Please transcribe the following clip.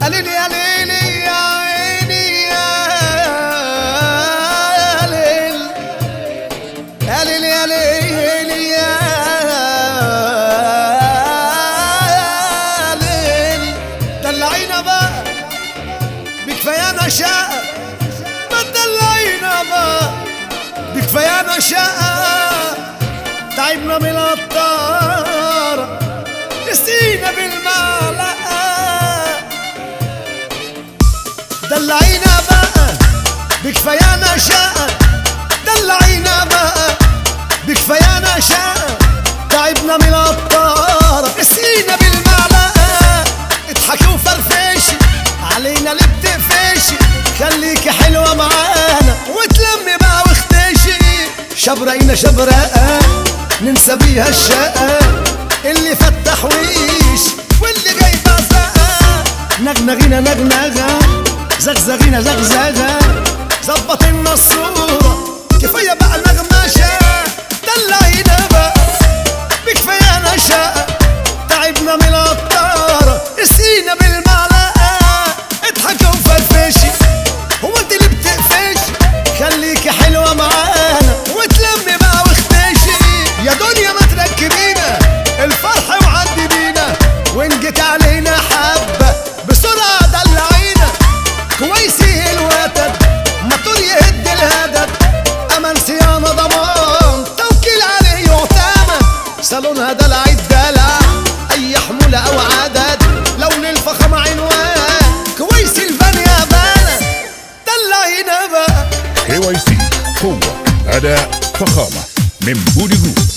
قاليلي يا ليلي يا عيني يا ليل، يا ليلي يا ليلي يا ليل. دلعينا بقى بكفايانا شقة، ما تدلعينا بقى بكفايانا شقة. تعبنا من الطارة نسينا بالمعلقة. دلعينا بقى بكفايانا شقة، دلعينا بقى بكفايانا شقة. تعبنا من الطارة نسينا بالمعلقة. اضحكي وفرفشي علينا اللي بتقفشي، خليكي حلوة معانا وتلمي بقى واختشي. شبرقينا شبرقة ننسى بيها الشقة، اللي فتح ويش واللي جاي بزقة. نغنغينا نغنغة، زغزغينا زغزغة، ظبطينا الصورة كفاية بقى نغمشة. دلعينا بقى بكفايانا شقة، تعبنا من الطارة نسينا بالمعلقة. اضحكي وفرفشي، هو انت اللي بتقفشي؟ خليكي حلوة معانا وتلمي بقى واختشي. يا دنيا ما تركبينا الفرح وعدي بينا، وان جيت علينا حبة بسرعة دلعينا. كويسي الوتد موتور يهد الهدد، امان صيانة ضمان توكيل عليه يعتمد. صالونها دلع الدلع اي حمولة او عدد، لون الفخامة عنوان كويسي الفن يا بلد. دلعينا بقى KYC قوة أداء فخامة من بودي جروب.